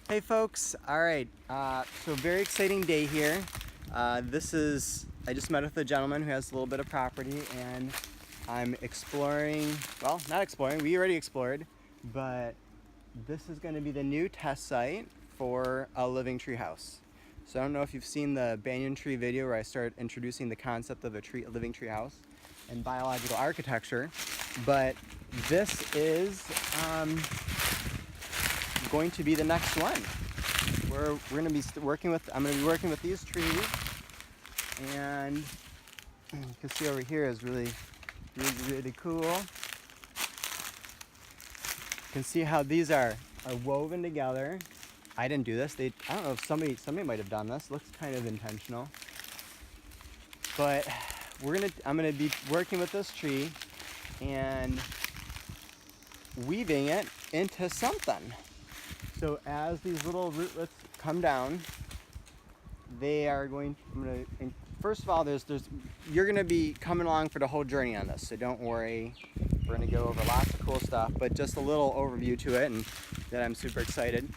Hey folks, all right, so very exciting day here. I just met with a gentleman who has a little bit of property, and I'm exploring, well, not exploring, we already explored, but this is gonna be the new test site for a living tree house. So I don't know if you've seen the banyan tree video where I start introducing the concept of a living tree house and biological architecture, but this is going to be the next one. We're going to be I'm going to be working with these trees, and you can see over here is really cool. You can see how these are woven together. I didn't do this. I don't know if somebody might have done this. Looks kind of intentional. But I'm going to be working with this tree and weaving it into something. So as these little rootlets come down, first of all, you're gonna be coming along for the whole journey on this, so don't worry. We're gonna go over lots of cool stuff, but just a little overview to it, and that I'm super excited.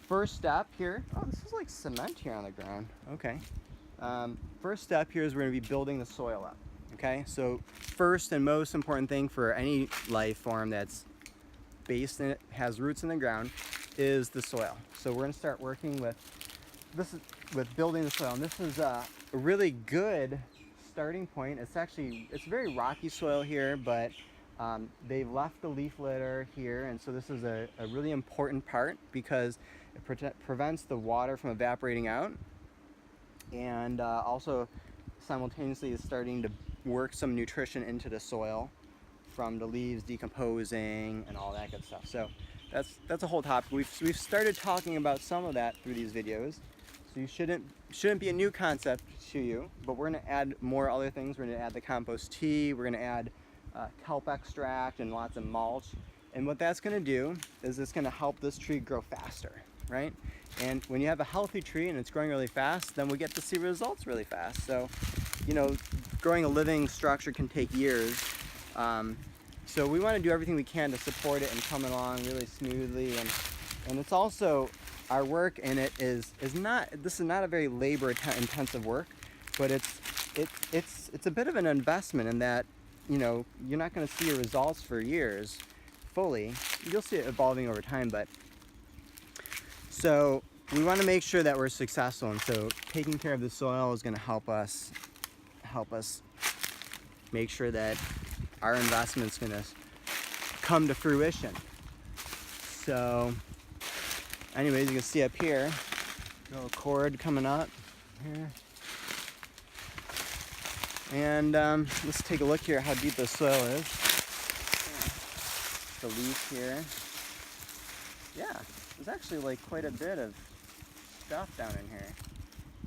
First step here, oh, this is like cement here on the ground. Okay. First step here is we're gonna be building the soil up. Okay, so first and most important thing for any life form that's based in it, has roots in the ground, is the soil. So we're going to start working with building the soil, and this is a really good starting point. It's very rocky soil here, but they've left the leaf litter here, and so this is a really important part because it prevents the water from evaporating out, and also simultaneously is starting to work some nutrition into the soil from the leaves decomposing and all that good stuff. So that's a whole topic. We've started talking about some of that through these videos, so you shouldn't be a new concept to you. But we're going to add more other things. We're going to add the compost tea. We're going to add kelp extract and lots of mulch. And what that's going to do is it's going to help this tree grow faster, right? And when you have a healthy tree and it's growing really fast, then we get to see results really fast. So, growing a living structure can take years. So we want to do everything we can to support it and come along really smoothly, and it's also, our work in it is not a very labor intensive work, but it's a bit of an investment in that, you're not going to see your results for years fully. You'll see it evolving over time, but so we want to make sure that we're successful, and so taking care of the soil is going to help us make sure that our investment's gonna come to fruition. So anyways, you can see up here, little cord coming up here. And let's take a look here how deep the soil is. The leaf here. Yeah, there's actually like quite a bit of stuff down in here.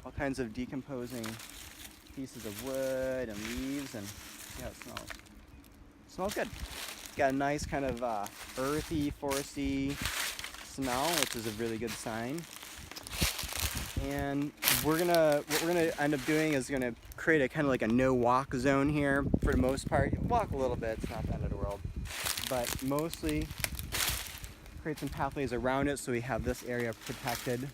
All kinds of decomposing pieces of wood and leaves, and see how it smells. Smells good. Got a nice kind of earthy, foresty smell, which is a really good sign. And what we're gonna end up doing is gonna create a kind of like a no walk zone here for the most part. You walk a little bit, it's not the end of the world, but mostly create some pathways around it so we have this area protected.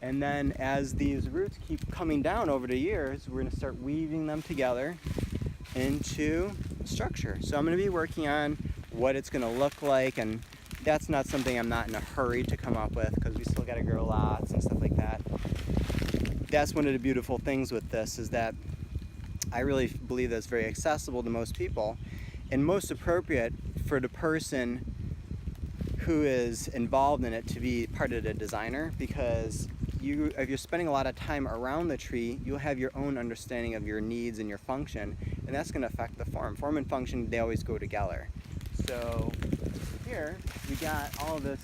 And then as these roots keep coming down over the years, we're gonna start weaving them together into structure. So I'm going to be working on what it's going to look like, and that's not something I'm not in a hurry to come up with because we still got to grow lots and stuff like that. That's one of the beautiful things with this, is that I really believe that it's very accessible to most people and most appropriate for the person who is involved in it to be part of the designer, because if you're spending a lot of time around the tree, you'll have your own understanding of your needs and your function, and that's going to affect the form. Form and function, they always go together. So here we got all of this,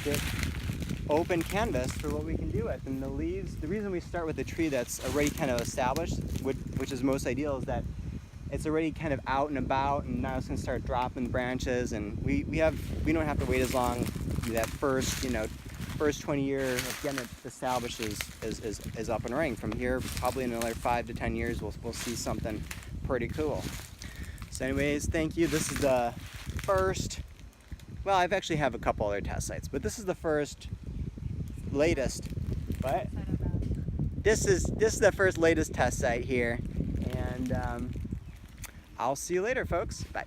this open canvas for what we can do with. And the leaves, the reason we start with a tree that's already kind of established, which is most ideal, is that it's already kind of out and about, and now it's going to start dropping branches, and we don't have to wait as long. That first 20 years of getting it established is up and running. From here, probably in another 5 to 10 years, we'll see something pretty cool. So anyways, thank you. This is the first well, I've actually have a couple other test sites, but this is the latest. But this is the first latest test site here, and I'll see you later, folks. Bye.